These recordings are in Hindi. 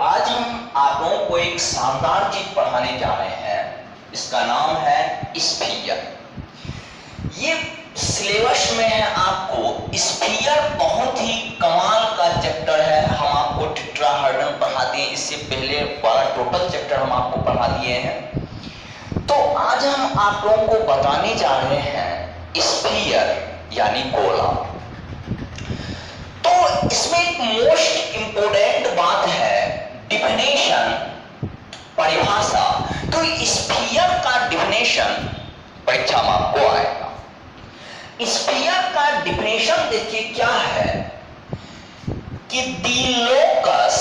आज हम आप लोगों को एक शानदार चीज पढ़ाने जा रहे हैं। इसका नाम है स्फीयर। ये सिलेबस में है आपको स्फीयर बहुत ही कमाल का चैप्टर है। हम आपको टेट्राहेड्रन पढ़ाते हैं, इससे पहले 12 टोटल चैप्टर हम आपको पढ़ा दिए हैं। तो आज हम आप लोगों को बताने जा रहे हैं स्फीयर यानी गोला। तो इसमें एक मोस्ट इंपोर्टेंट बात है डिफिनेशन, परिभाषा। तो स्फीयर का डिफिनेशन परीक्षा में आपको आएगा। स्फीयर का डिफिनेशन देखिए क्या है कि the locus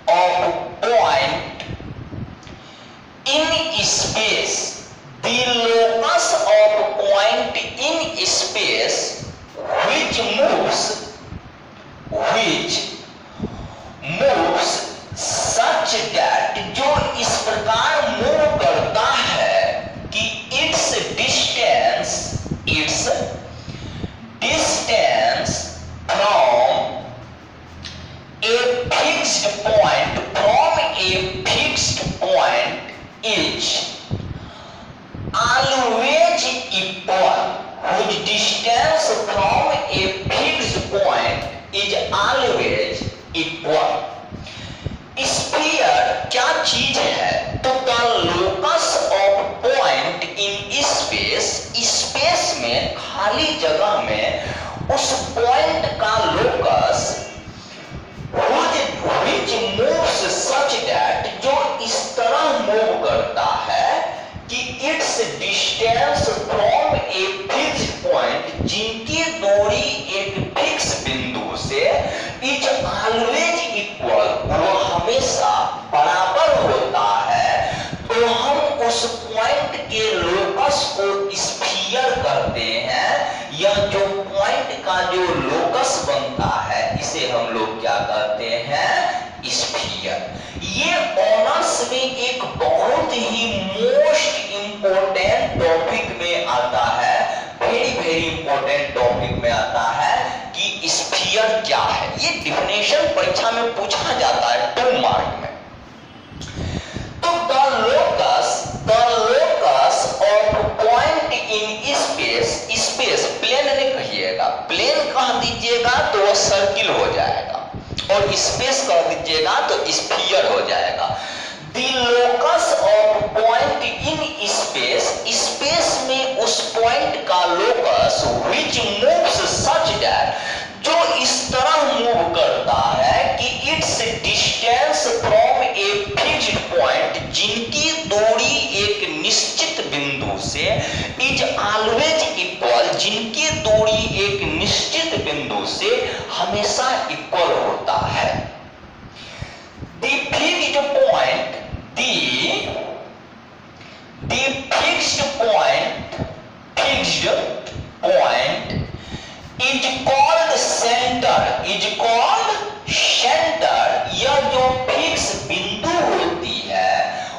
of point in space, the locus of point in space which moves such that, जो इस प्रकार मूव करता है कि its distance from a fixed point is always equal, whose distance from a fixed point is always equal। Sphere क्या चीज है? तो the locus of point in space, space में खाली जगह में उस पॉइंट का locus which moves such that, जो इस तरह मूव करता है कि its distance from a fixed point, जिनकी दूरी एक फिक्स बिंदु से is always equal, वो हमेशा बराबर होता है। तो हम उस पॉइंट के लोकस को स्फीयर करते हैं। यह जो पॉइंट का जो लोकस बनता है इसे हम लोग क्या कहते हैं? स्फीयर। ये ऑनर्स में एक बहुत ही मोस्ट इंपोर्टेंट टॉपिक में आता है, वेरी इंपोर्टेंट टॉपिक में आता है कि स्फीयर क्या है। ये डिफिनेशन परीक्षा में पूछा जाता है 2 मार्क में। तो the locus of point in space plane नहीं कहिएगा, प्लेन कह दीजिएगा तो वो सर्किल हो जाएगा, और स्पेस कह दीजिएगा तो स्फीयर हो जाएगा। The locus of point in space में उस पॉइंट का locus which moves such that, जो इस तरह मूव करता है कि it's distance from a fixed point, जिनकी दूरी एक निश्चित बिंदु से इज ऑलवेज इक्वल, जिनकी दूरी एक निश्चित बिंदु से हमेशा इक्वल होता है। The fixed point is called center। यह जो फिक्स बिंदु होती है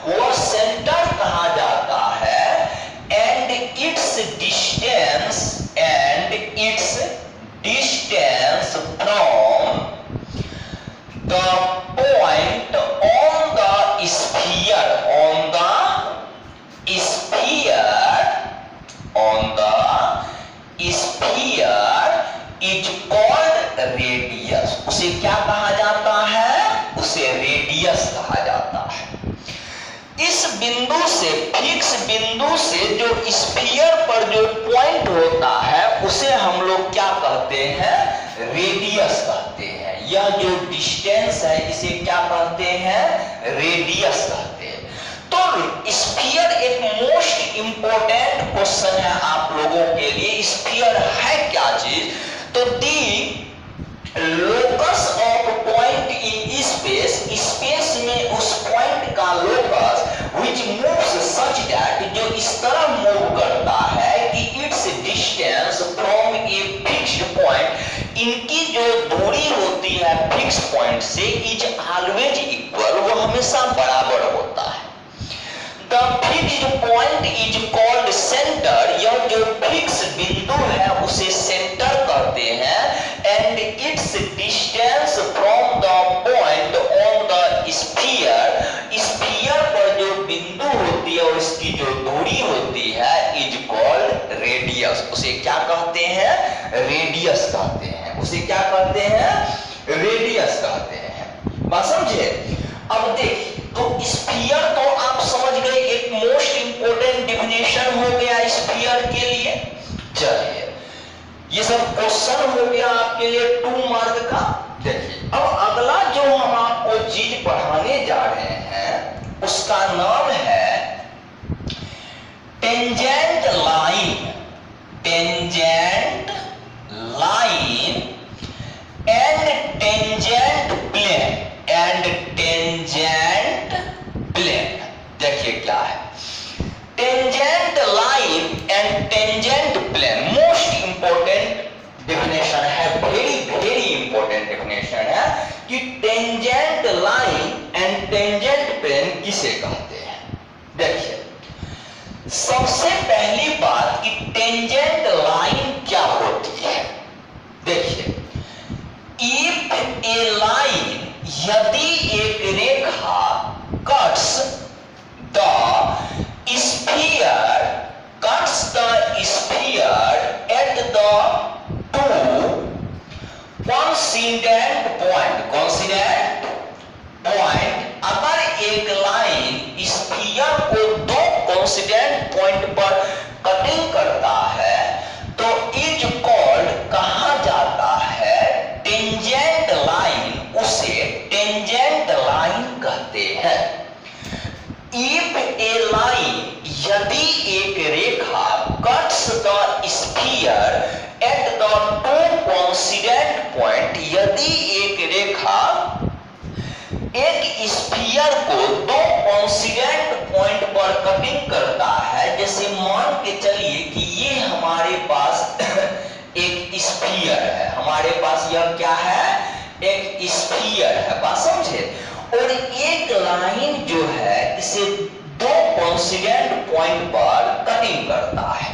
वो सेंटर कहा जाता है। And it's distance from the point on the sphere is called radius. उसे क्या कहा जाता है? उसे रेडियस कहा जाता है। इस बिंदु से, फिक्स बिंदु से जो स्फीयर पर जो पॉइंट होता है उसे हम लोग क्या कहते हैं? रेडियस कहते हैं। यह जो डिस्टेंस है इसे क्या कहते हैं? रेडियस कहते हैं। तो स्फीयर एक मोस्ट इंपोर्टेंट क्वेश्चन है आप लोगों के लिए। स्फीयर है क्या चीज? तो the locus of point in space में उस पॉइंट का locus which moves such that, जो इस तरह मूव करता है कि it's distance from a fixed point, इनकी जो दूरी होती है फिक्स पॉइंट से इज ऑलवेज इक्वल, वो हमेशा बराबर होता है। The fixed point is called centre. यह जो फिक्स बिंदु है उसे सेंटर कहते हैं। एंड इट्स क्या कहते हैं? रेडियस कहते हैं। उसे क्या कहते हैं? रेडियस कहते हैं। बात समझे? अब देखिए, तो स्फीयर तो आप समझ गए, एक मोस्ट इंपोर्टेंट डिफिनेशन हो गया स्फीयर के लिए। चलिए, ये सब क्वेश्चन हो गया आपके लिए 2 मार्क का। देखिए, अब अगला जो हम आपको चीज पढ़ाने जा रहे हैं उसका नाम है tangent line. Tangent line and tangent plane. And tangent plane. देखिए क्या है tangent line and tangent plane. Most important definition है, वेरी वेरी इंपोर्टेंट डेफिनेशन है कि tangent line and tangent plane किसे कहते हैं। देखिए, सबसे पहली बात कि टेंजेंट लाइन क्या होती है। देखिए, इफ ए लाइन, यदि एक रेखा cuts the sphere at the two coincident point। अगर एक लाइन स्फीयर को 2 कोइंसिडेंट पॉइंट पर कटिंग करता है तो इज कॉल्ड कहा जाता है टेंजेंट लाइन। उसे टेंजेंट लाइन कहते हैं। इफ ए लाइन, यदि एक रेखा cuts the sphere at the 2 coincident point, यदि एक रेखा एक स्फीयर को 2 कोइंसिडेंट पॉइंट पर कटिंग करता है। जैसे मान के चलिए कि ये हमारे पास एक स्फीयर है, हमारे पास यह क्या है? एक स्फीयर है। बात समझे? और एक लाइन जो है इसे 2 कोइंसिडेंट पॉइंट पर कटिंग करता है,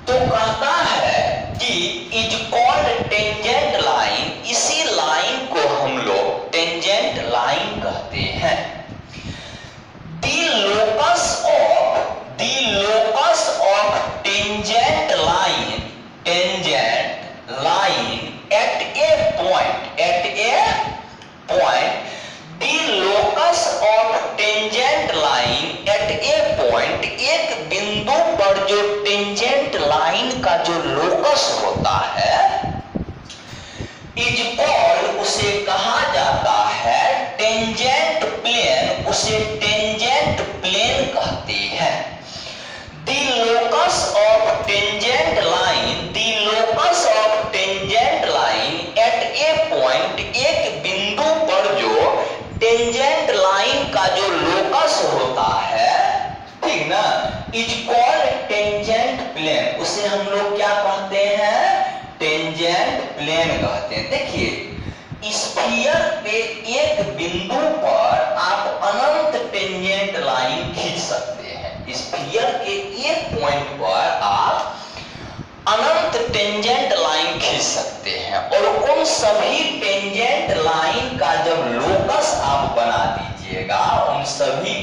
तो कहता है कि इज कॉल्ड टेंजेंट लाइन। इसी लाइन को हम लोग टेंजेंट लाइन कहते हैं। The locus of tangent line at A point The locus of tangent line at a point, एक बिंदु पर जो टेंजेंट लाइन का जो लोकस होता है इज कॉल्ड, उसे कहा जाता है टेंजेंट प्लेन। उसे टेंजेंट प्लेन कहते हैं। The locus of tangent line at a point, एक बिंदु पर जो टेंजेंट लाइन का जो लोकस होता है, ठीक ना, इज कॉल्ड टेंजेंट प्लेन। उसे हम लोग क्या कहते हैं? टेंजेंट प्लेन कहते हैं। देखिए, स्फीयर पे एक बिंदु पर आप अनंत टेंजेंट लाइन खींच सकते हैं। स्फीयर के एक पॉइंट पर आप अनंत टेंजेंट लाइन खींच सकते हैं। और उन सभी टेंजेंट लाइन का जब लोकस आप बना दीजिएगा, उन सभी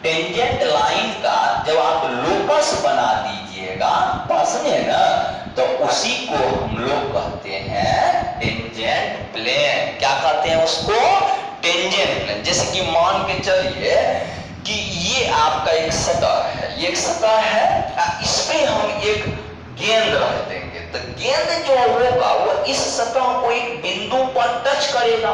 टेंजेंट लाइन का जब आप लोकस बना दीजिएगा, समझे ना, तो उसी को हम लोग कहते हैं टेंजेंट प्लेन। क्या कहते हैं उसको? Tangent plane. जैसे कि मान के चलिए कि ये आपका एक सतह है, ये एक सतह है, इस पे हम एक गेंद रख देंगे तो गेंद जो होगा वो इस सतह को एक बिंदु पर टच करेगा।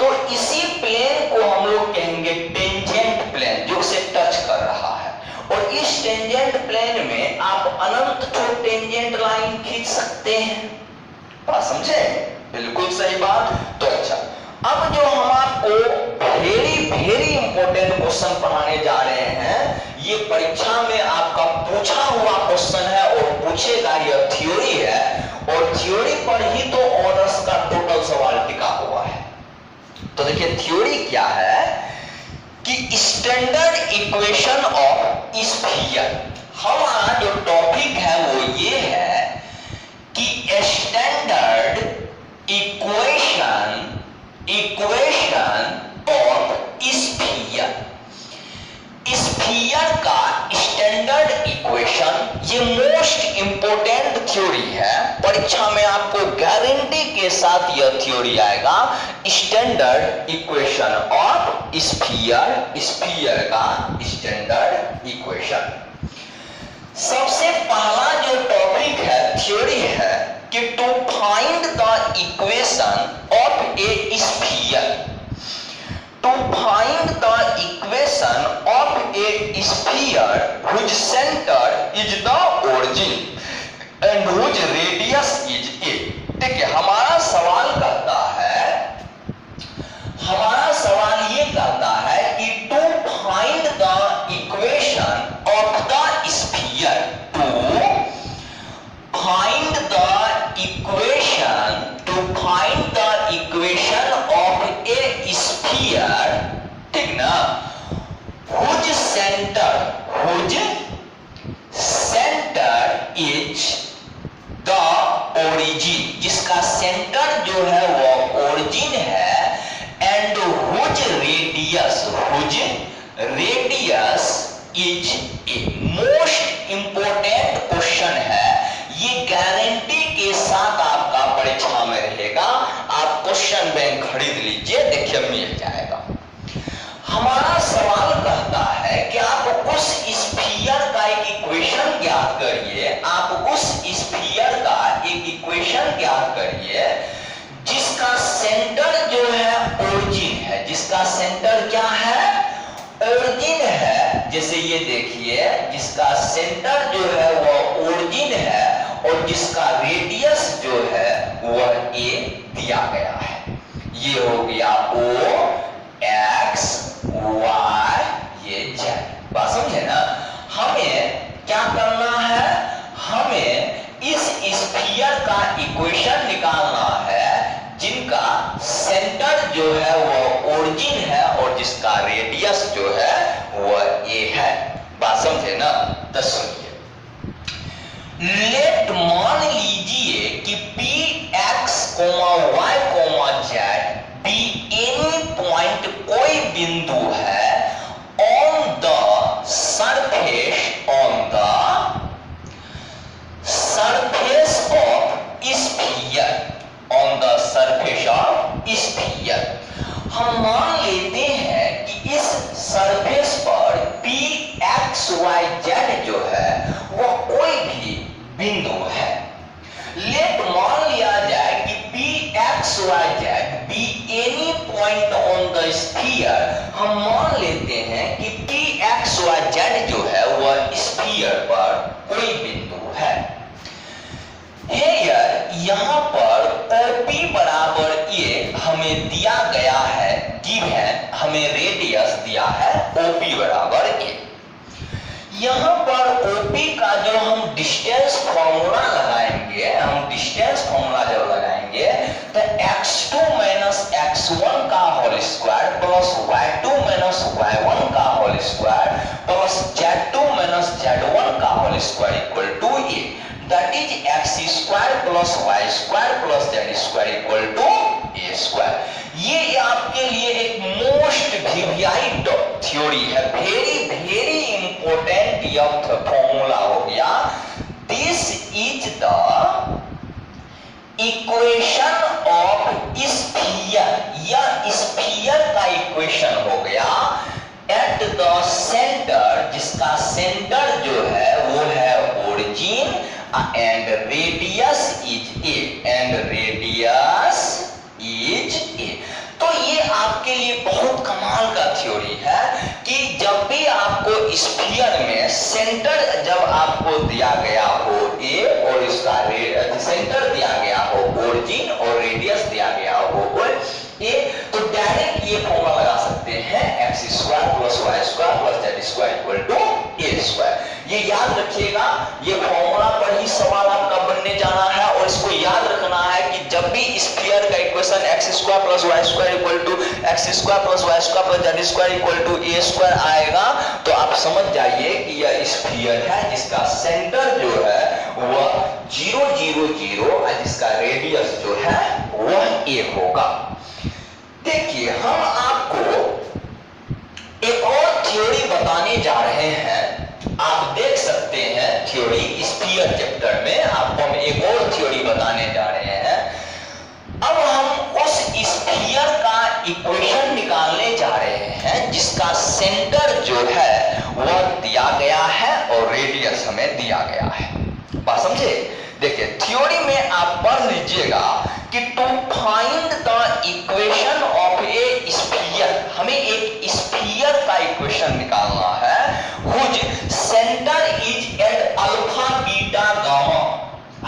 तो इसी प्लेन को हम लोग कहेंगे टेंजेंट प्लेन, जो उसे टच कर रहा है। और इस टेंजेंट प्लेन में आप अनंत टेंजेंट लाइन खींच सकते हैं। बात समझे? बिल्कुल सही बात। तो अच्छा, अब जो हम आपको वेरी वेरी इंपॉर्टेंट क्वेश्चन पढ़ाने जा रहे हैं, ये परीक्षा में आपका पूछा हुआ क्वेश्चन है और पूछेगा, यह थ्योरी है और थ्योरी पर ही तो ऑनर्स का टोटल सवाल टिका हुआ है। तो देखिए थ्योरी क्या है कि स्टैंडर्ड इक्वेशन ऑफ स्फीयर। हमारा जो टॉपिक है वो ये है कि standard equation of sphere. Sphere का स्टैंडर्ड इक्वेशन इक्वेशन ये मोस्ट इंपोर्टेंट थ्योरी है। परीक्षा में आपको गारंटी के साथ यह थ्योरी आएगा। Standard equation of sphere, sphere का स्टैंडर्ड इक्वेशन। सबसे पहला जो टॉपिक है, थ्योरी है कि to find the equation of a sphere, to find the equation of a sphere whose center is the origin and whose radius is a। ठीक है, हमारा सवाल ये कहता है कि to find the equation of the sphere, to find the equation of a sphere, ठीक ना, whose center is the origin, जिसका सेंटर जो है वो ओरिजिन है, and whose radius is a most important question है। ये गारंटी के साथ आपका परीक्षा में रहेगा। आप क्वेश्चन बैंक खरीद लीजिए, देखिए मिल जाएगा। हमारा सवाल कहता है कि आप उस स्फीयर का एक इक्वेशन ज्ञात करिए, आप उस स्फीयर का एक इक्वेशन ज्ञात करिए जिसका सेंटर जो है ओरिजिन है, जिसका सेंटर क्या है, ओरिजिन है। जैसे ये देखिए, जिसका सेंटर जो है वो ओरिजिन है और जिसका रेडियस जो है वह ए दिया गया है। ये हो गया ओ एक्स वाई, ये जेड। बात समझे ना। हमें क्या करना है, हमें इस स्फीयर का इक्वेशन निकालना है जिनका सेंटर जो है वो ओरिजिन है और जिसका रेडियस जो है वह ए है। बात समझे ना। तो सुनिए, लेट मान लीजिए कि P x comma y comma z be any point, कोई बिंदु है on the surface of sphere, on the surface of sphere. हम मान लेते हैं कि इस सरफेस पर पी एक्स वाई जेड जो है वह कोई भी बिंदु है। लेट मान लिया जाए कि P x y z be any point on the sphere. हम मान लेते हैं कि पी एक्स वाई जेड जो है वह स्फीयर पर कोई बिंदु है। यहाँ पर OP बराबर ए हमें दिया गया है, गिवन, हमें रेडियस दिया है OP बराबर ए। यहाँ पर OP का जो हम डिस्टेंस फॉर्मूला लगाएंगे, हम डिस्टेंस फॉर्मूला जब लगाएंगे तो x2 माइनस x1 का whole square plus y2 minus y1 का whole square plus z2 minus z1 का whole square equal to a. That is x square plus y square plus z square equal to a square. ये आपके लिए एक मोस्ट वीवीआई थ्योरी है, वेरी इंपोर्टेंट यह फॉर्मूला हो गया। This is the equation of sphere, यह स्फीयर का इक्वेशन हो गया एट द सेंटर, जिसका सेंटर जो है वो है origin and radius is a, and radius is a। तो ये आपके लिए बहुत कमाल का थ्योरी है कि जब भी आपको स्फीयर में सेंटर जब आपको दिया गया हो ए और इसका सेंटर दिया गया हो ओरिजिन और रेडियस दिया गया हो ए, तो डायरेक्ट ये फॉर्मूला लगा सकते हैं x square plus Y square plus Z square equal to A square. ये याद रखिएगा, ये फॉर्मूला पर ही सवाल आपका बनने जाना है और इसको याद रखना है कि जब भी स्फीयर का equation x square plus Y square equal to x square plus Y square plus Z square equal to A square आएगा तो आप समझ जाइए कि यह स्फीयर है जिसका सेंटर जो है वह 0 0 0 और जिसका रेडियस जो है वह ए होगा। देखिए, हम आपको एक और थ्योरी बताने जा रहे हैं। आप देख सकते हैं थ्योरी स्फीयर चैप्टर में आपको हम एक और थ्योरी बताने जा रहे हैं। अब हम उस स्फीयर का इक्वेशन निकालने जा रहे हैं जिसका सेंटर जो है वह दिया गया है और रेडियस हमें दिया गया है। बात समझे? देखिए थ्योरी में आप पढ़ लीजिएगा कि to find the equation of a sphere, हमें एक स्फीयर का इक्वेशन निकालना है which centre is at alpha beta gamma.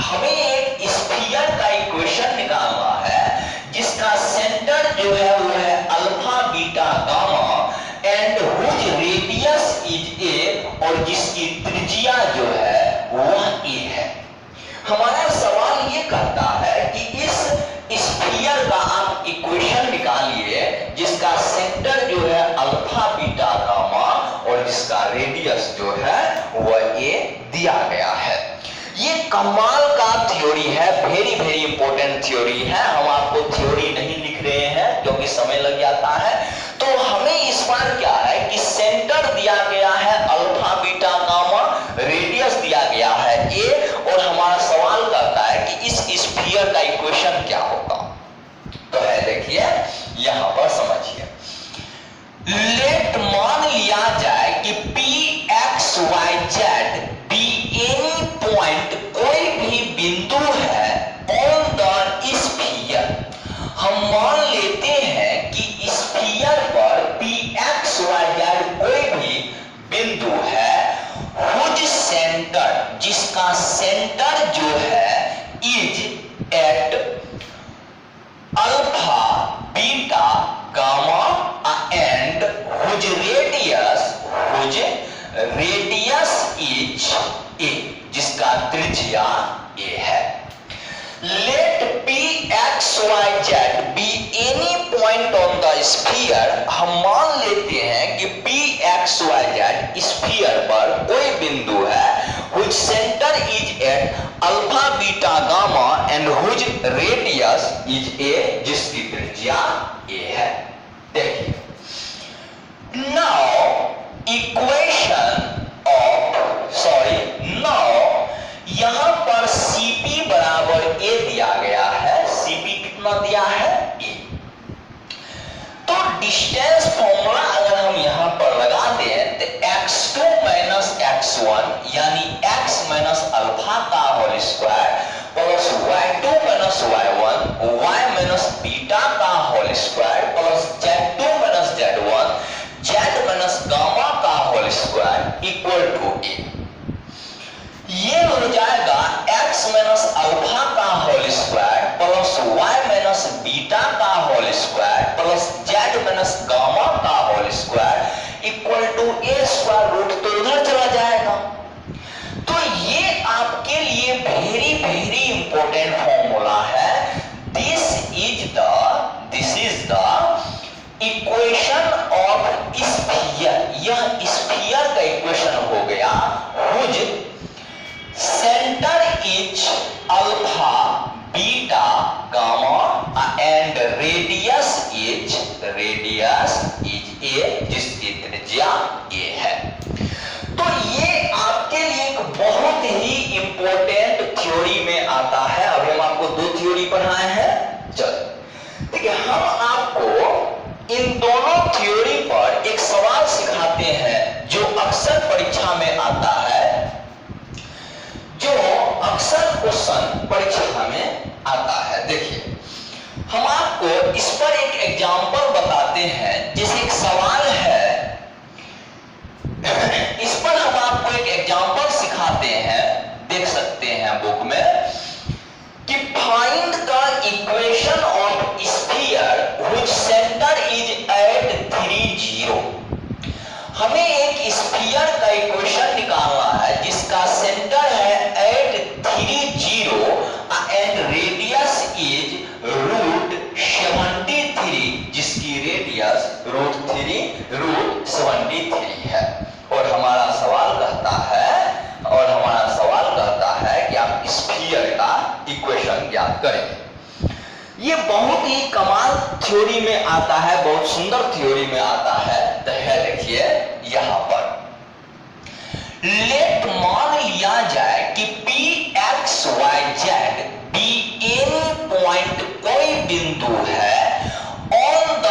हमें एक स्फीयर का इक्वेशन निकालना है जिसका सेंटर जो है वो है alpha beta gamma and which radius is ए, और जिसकी त्रिज्या जो है वह ए है। हमारा सवाल ये कहता है कि इस स्फीयर का आप इक्वेशन निकालिए जिसका सेंटर जो है अल्फा बीटा गामा और जिसका रेडियस जो है वह ए दिया गया है। ये कमाल का थ्योरी है, वेरी वेरी इंपॉर्टेंट थ्योरी है। हम आपको थ्योरी नहीं लिख रहे हैं क्योंकि समय लग जाता है। तो हमें इस बार क्या है कि सेंटर दिया गया है अल्फा बीटा गामा, रेडियस दिया गया है ए, और हमारा सवाल करता है कि इस स्फीयर का इक्वेशन क्या होगा। तो है देखिए यहां पर समझिए, लेट मान लिया जाए कि P x y z be any point, कोई भी बिंदु है ऑन द स्फीयर। हम मान लेते हैं कि स्फीयर पर पी एक्स वाई जेड कोई भी बिंदु है व्हिच सेंटर, जिसका सेंटर जो है is at alpha beta gamma and which radius is a, जिसका त्रिज्या ए है। Let P x y z be any point on the sphere. हम मान लेते हैं कि P x y z sphere पर कोई बिंदु है which centre is at alpha beta gamma and which radius is a, जिसकी त्रिज्या ए है। देखिए नाउ यहां पर Cp बराबर a दिया गया है। Cp कितना दिया है? a। तो डिस्टेंस फॉर्मूला अगर हम यहां पर लगा दें तो x2 माइनस x1 यानी x माइनस अल्फा का whole square plus y2 minus y1 y minus beta का whole square plus z2 minus z1 z minus gamma का whole square equal to a। ये हो जाएगा x माइनस अल्फा का whole square plus y minus beta का whole square plus z minus gamma का whole square equal to a square root, तो इधर चला जाएगा। तो ये आपके लिए वेरी वेरी इंपॉर्टेंट फॉर्मूला है। This is the equation of sphere. यह स्फीयर का इक्वेशन हो गया which centre is alpha beta gamma and radius is a, जिसकी त्रिज्या ए है। तो ये आपके लिए एक बहुत ही इंपॉर्टेंट थ्योरी में आता है। अभी हम आपको दो थ्योरी पढ़ाए हैं। चलो ठीक है, हम आपको इन दोनों थ्योरी पर एक सवाल सिखाते हैं जो अक्सर परीक्षा में आता है, जो अक्सर क्वेश्चन परीक्षा में आता है। देखिए हम आपको इस पर एक एग्जांपल बताते हैं। जैसे एक सवाल है, इस पर हम आपको एक एग्जांपल सिखाते हैं, देख सकते हैं बुक में, कि find the equation of sphere which centre is at 3 0। हमें एक स्फीयर का इक्वेशन निकालना है जिसका सेंटर है at 3 0 and radius is root 73, जिसकी रेडियस रूट 73 है। और हमारा सवाल कहता है कि आप स्फीयर का इक्वेशन ज्ञात करें। ये बहुत ही कमाल थ्योरी में आता है, बहुत सुंदर थ्योरी में आता है। तो है देखिए यहां पर लेट मान लिया जाए कि P x y z be any point कोई बिंदु है ऑन द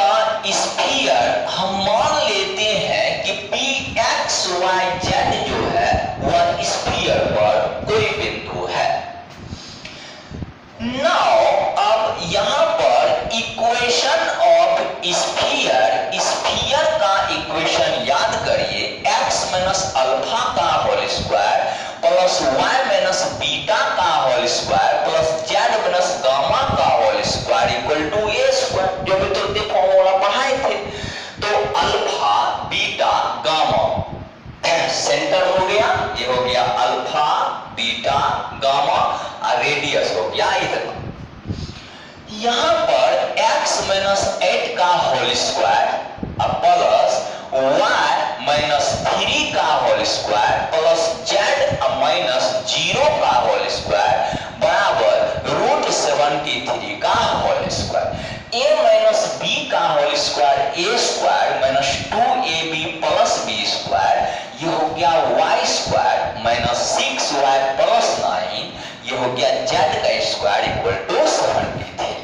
स्फीयर। हम मान लेते हैं कि पी एक्स वाई जेड जो है वह स्फीयर पर कोई बिंदु है। नाउ अब यहां पर इक्वेशन ऑफ स्फीयर, स्फीयर का इक्वेशन याद करिए, x माइनस अल्फा का whole square plus y minus beta का whole square plus z minus gamma का whole square equal to a square, जो भी तुरंत फॉर्मूला पढ़ाए थे। तो अल्फा बीटा गामा सेंटर हो गया, ये हो गया अल्फा बीटा गामा और रेडियस हो गया इतना। यहां पर x माइनस 8 का whole square plus y minus 3 का whole square plus z minus 0 का होल स्क्वायर बराबर रूट 73 का whole square. a minus b का whole square a square minus 2ab plus b square, ये हो गया y square minus 6y plus 9, ये हो गया z का square equal to 73।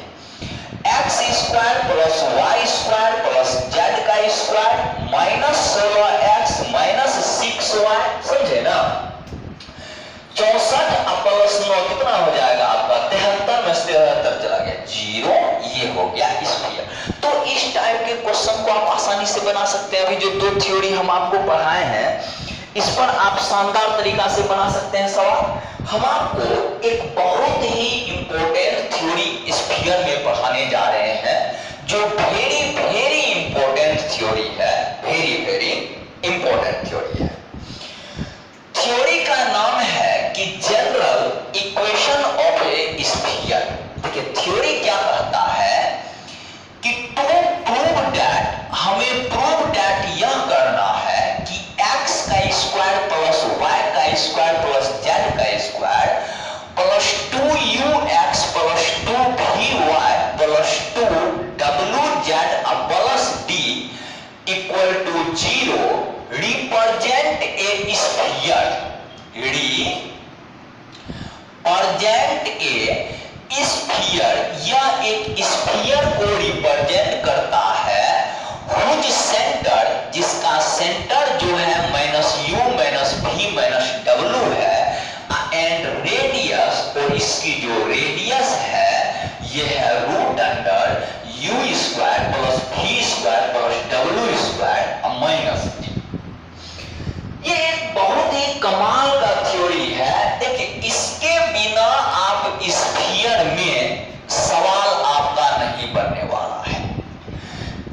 x square plus y square plus z का square minus 16x minus 6y, समझे ना। 64 प्लस 9 कितना हो जाएगा आपका 73 में से 73 चला गया 0, ये हो गया स्फीयर। तो इस टाइप के क्वेश्चन को आप आसानी से बना सकते हैं। अभी जो दो थ्योरी हम आपको पढ़ाए हैं इस पर आप शानदार तरीका से बना सकते हैं सवाल। हम आपको एक बहुत ही इंपॉर्टेंट थ्योरी स्फीयर में पढ़ाने जा रहे हैं जो वेरी वेरी इंपॉर्टेंट थ्योरी है, वेरी वेरी इंपॉर्टेंट थ्योरी है। थ्योरी का नाम है कि general equation of a sphere. देखिए थ्योरी क्या कहता है कि टू प्रूव दैट, हमें प्रूव दैट यह करना है कि x का स्क्वायर प्लस y का स्क्वायर प्लस z का square plus 2ux plus 2vy plus 2wz plus d equal to 0 represent a sphere, represent a sphere, यह एक स्फीयर को रिप्रेजेंट करता है हुज सेंटर, जिसका सेंटर जो है minus u minus v minus w है, एंड रेडियस, और इसकी जो रेडियस है ये है root under u square plus v square plus w square minus d। ये एक बहुत ही कमाल का थ्योरी है। देखिए इसके बिना आप स्फीयर में सवाल आपका नहीं बनने वाला है।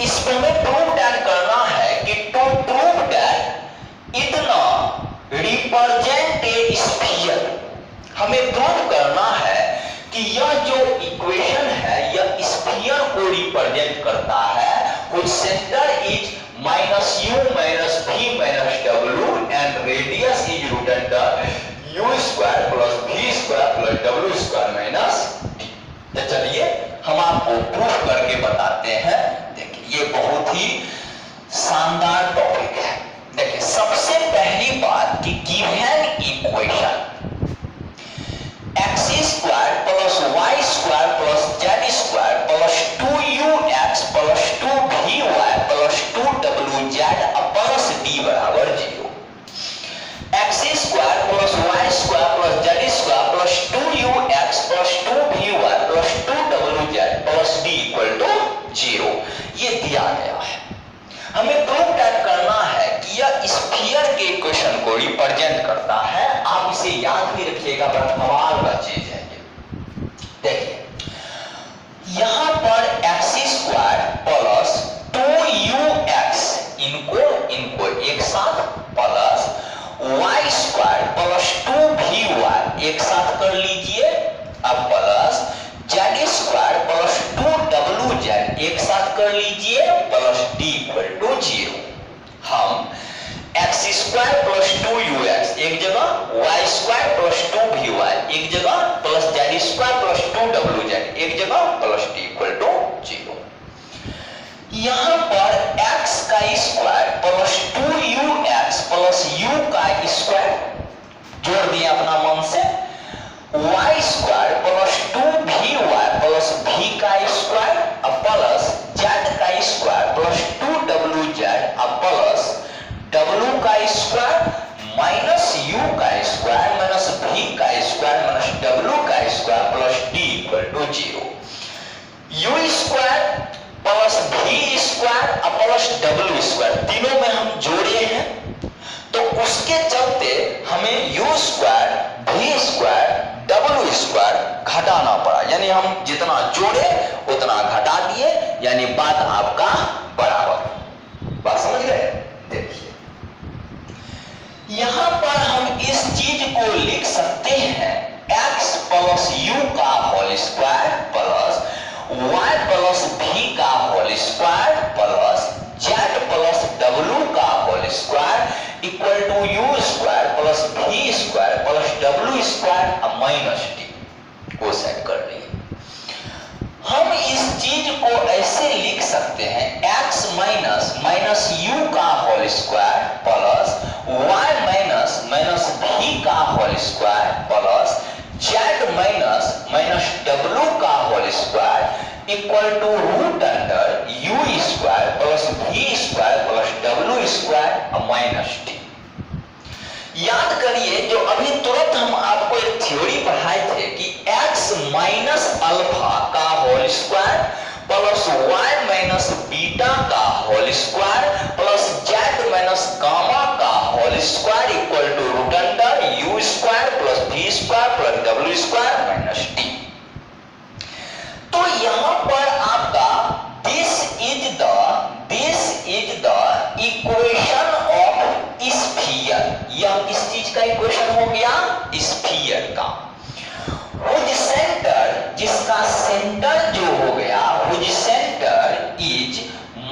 इसमें हमें प्रूव दैट करना है कि टू प्रूव दैट इतना रिप्रेजेंट ए स्फीयर, हमें प्रूव करना है कि यह जो इक्वेशन है यह स्फीयर को रिप्रेजेंट करता है कुछ centre is minus u minus v minus w and radius is root under u square plus v square plus w square minus d। तो चलिए हम आपको प्रूफ करके बताते हैं। देखिए ये बहुत ही शानदार टॉपिक है। देखिए सबसे पहली बात कि given equation x square plus y square plus z square plus 2ux plus 2vy plus 2wz plus d बराबर 0। x square plus y square plus z square plus 2ux plus 2vy plus 2wz plus d equal to 0, ये दिया गया है। हमें प्रूव दैट करना है कि यह स्फीयर के इक्वेशन को रिप्रेजेंट करता है। आप इसे याद भी रखिएगा, बड़ा कमाल का चीज है ये। देखिए यहां पर x स्क्वायर प्लस 2ux, इनको एक साथ plus y square plus 2vy एक साथ कर लीजिए, अब plus z square plus 2wz एक साथ कर लीजिए प्लस d इक्वल टू 0। हम x स्क्वायर प्लस 2ux एक जगह, y स्क्वायर प्लस 2vy एक जगह, plus z square plus 2wz एक जगह प्लस d इक्वल टू 0। यहां पर x का square plus 2ux plus u का स्क्वायर जोड़ दिए अपना मन से, y square plus 2vy plus v का स्क्वायर अब प्लस z का स्क्वायर प्लस 2wz अब प्लस w का स्क्वायर माइनस u का स्क्वायर माइनस v का स्क्वायर माइनस w का square plus d equal to 0। u square plus v square अब प्लस w स्क्वायर तीनों में हम जोड़े हैं, तो उसके चलते हमें u square v square w square घटाना पड़ा, यानी हम जितना जोड़े उतना घटा दिए, यानी बात आपका बराबर। बात समझ गए? देखिए यहां पर हम इस चीज को लिख सकते हैं x प्लस u का whole square plus y plus v का whole square plus z plus w का whole square equal to u square plus v square plus w square अब माइनस डी को सेट कर लिए। हम इस चीज को ऐसे लिख सकते हैं x माइनस माइनस u का whole square plus y minus minus v का whole square plus z minus minus w का whole square equal to root under u square plus v square plus w square minus d. याद करिए जो अभी तुरंत हम आपको एक थ्योरी पढ़ाए थे कि x माइनस अल्फा का whole square plus y minus beta का whole square plus z minus gamma का whole square equal to root under u square plus v square plus w square minus d। तो यहां पर आपका this is the equation of sphere, यह किस चीज का इक्वेशन हो गया? स्फीयर का। हुज सेंटर, जिसका सेंटर जो हो गया, whose centre is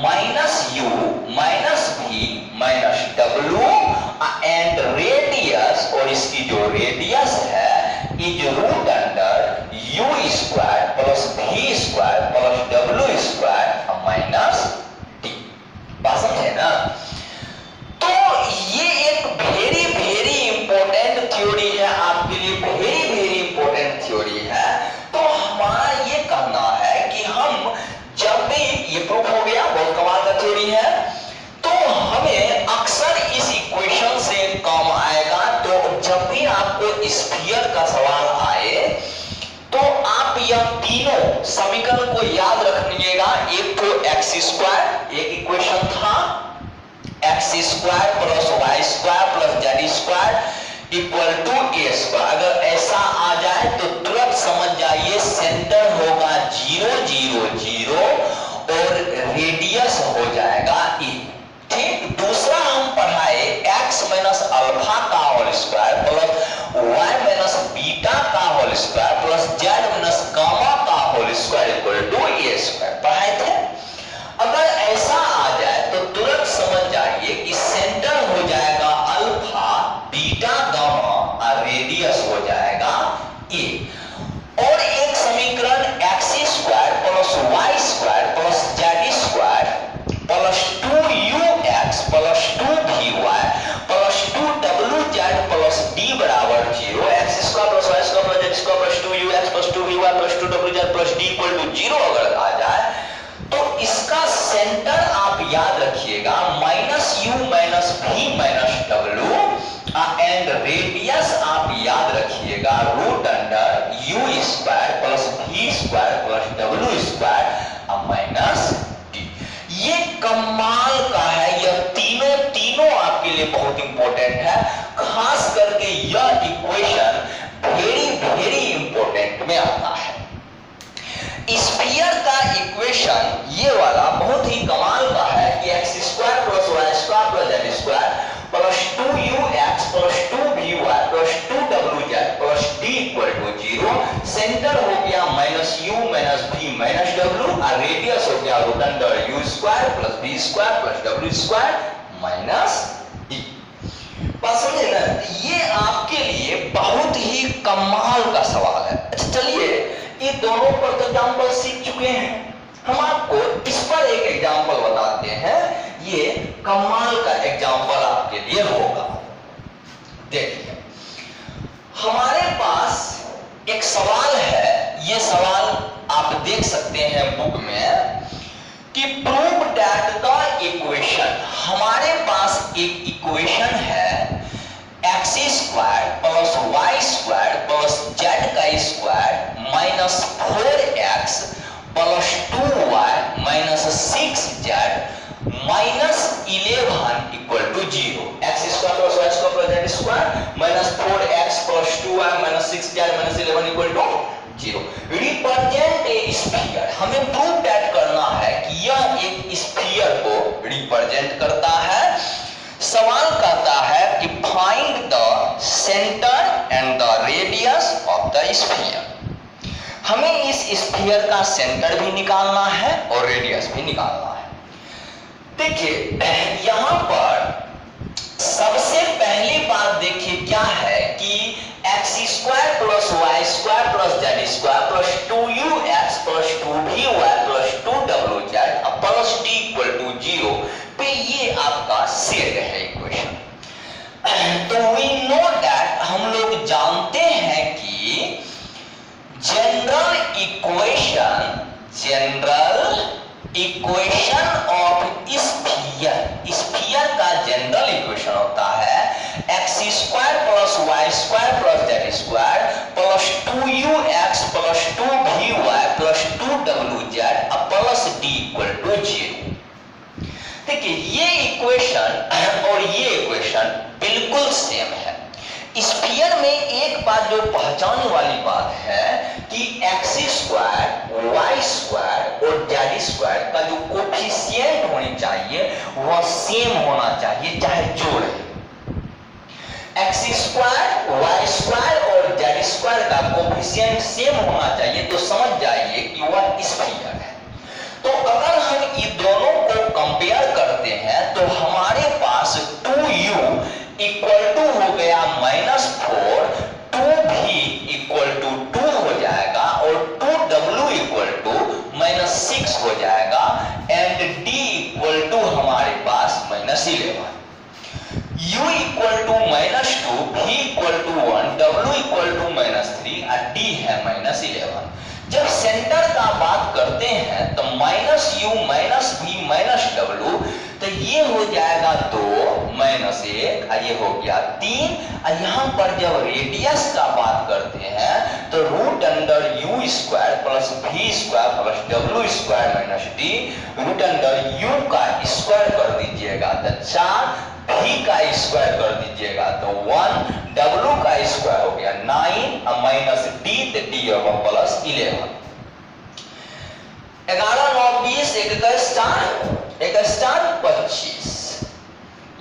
minus u minus v minus w and radius, और इसकी जो रेडियस है is root under u square plus v square plus w square minus d। बात समझे ना? तो ये एक वेरी वेरी इंपॉर्टेंट थ्योरी है आपके लिए, वेरी वेरी इंपॉर्टेंट थ्योरी है। तो हमारा ये कहना है कि हम जब भी ये प्रूफ हो गया, बहुत कमाल का थ्योरी है, तो हमें अक्सर इस इक्वेशन से काम आएगा। तो जब भी आपको स्फीयर का सवाल आए तो आप यह तीनों समीकरण को याद रखिएगा। एक तो एक्स स्क्वायर, एक इक्वेशन था x square plus Y square plus Z square equal to A square. अगर ऐसा आ जाए तो तुरंत समझ जाइए सेंटर होगा 0 0 0 और रेडियस हो जाएगा e। ठीक, दूसरा हम पढ़ाए x माइनस अल्फा का whole square plus y minus beta का whole square plus z minus gamma का whole square equal to A square पढ़ाए थे। अगर ऐसा आ जाए तो तुरंत समझ जाइए कि सेंटर हो जाएगा अल्फा बीटा गामा और रेडियस हो जाएगा ए। और एक समीकरण x square plus Y square plus Z square plus 2ux plus 2vy plus 2wz plus d बराबर 0। X square plus Y square plus Z square plus 2ux plus 2vy plus 2wz plus d equal to 0 अगर आ जाए तो इसका सेंटर आप याद रखिएगा minus u minus v minus w and radius आप याद रखिएगा root under u square plus v square plus w square minus d। ये कमाल का है, यह तीनों आपके लिए बहुत इंपॉर्टेंट है। खास करके यह इक्वेशन वेरी वेरी इंपॉर्टेंट में आता है। स्फीयर का इक्वेशन ये वाला बहुत ही कमाल का है कि x square plus Y square plus Z square plus 2ux plus 2vy plus 2wz plus d equal to 0। Centre हो गया minus u minus v minus w और रेडियस हो गया root under u square plus v square plus w square minus d। बात समझे ना? ये आपके लिए बहुत ही कमाल का सवाल है। अच्छा चलिए, ये दोनों पर तो एग्जाम्पल सीख चुके हैं, हम आपको इस पर एक एग्जाम्पल बताते हैं। ये कमाल का एग्जाम्पल आपके लिए होगा। देखिए हमारे पास एक सवाल है, ये सवाल आप देख सकते हैं बुक में कि प्रूव दैट द इक्वेशन, हमारे पास एक इक्वेशन है x square plus Y square plus Z का square minus 4x plus 2y minus 6z minus 11 equal to 0। X square plus Y square plus Z square minus 4x plus 2y minus 6z minus 11 equal to 0 represent a sphere. हमें प्रूव दैट करना है कि यह एक स्फीयर को रिप्रेजेंट करता है। सवाल कहता है कि find the centre and the radius of the sphere. हमें इस स्फीयर का सेंटर भी निकालना है और रेडियस भी निकालना है। देखिए यहां पर सबसे पहली बात देखिए क्या है कि x square plus Y square plus Z square plus 2ux plus 2vy plus 2wz plus d equal to 0 पे ये आपका सेट है इक्वेशन। तो वी नो दैट, हम लोग जानते हैं कि जनरल इक्वेशन ऑफ स्फीयर का जनरल इक्वेशन होता है x square plus Y square plus Z square plus 2ux plus 2vy plus 2wz plus d equal to 0। देखिए ये इक्वेशन और ये इक्वेशन बिल्कुल सेम है। स्फीयर में एक बात जो पहचानने वाली बात है कि एक्स स्क्वायर वाई स्क्वायर और जेड स्क्वायर का जो कोफिशिएंट होनी चाहिए वह सेम होना चाहिए, चाहे जोड़ है। एक्स स्क्वायर वाई स्क्वायर और जेड स्क्वायर का कोफिशिएंट सेम होना चाहिए तो समझ जाइए कि वह स्फीयर है। तो अगर हम इन दोनों को कंपेयर करते हैं तो हमारे पास 2u इक्वल टू हो गया -4, 2v इक्वल टू 2 हो जाएगा और 2w इक्वल टू -6 हो जाएगा एंड d इक्वल टू हमारे पास -11। u equal to -2, v equal to 1, w equal to -3 और d है -11। जब सेंटर का बात करते हैं तो -u -v -w तो ये हो जाएगा 2 -1 और ये हो गया 3। और यहाँ पर जब रेडियस का बात करते हैं तो root under u square plus v square plus w square minus d, root under u का स्क्वायर कर दीजिएगा तो 4, v का स्क्वायर कर दीजिएगा तो 1, w का स्क्वायर हो गया 9 और माइनस d तो d होगा प्लस 11। 11 9 20 एक का स्टार 25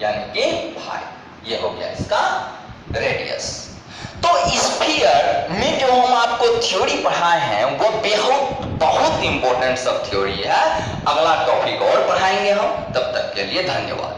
यानी कि 5। ये हो गया इसका रेडियस। तो स्फीयर में जो हम आपको थ्योरी पढ़ाए हैं वो बहुत इंपॉर्टेंट सब थ्योरी है। अगला टॉपिक और पढ़ाएंगे हम, तब तक के लिए धन्यवाद।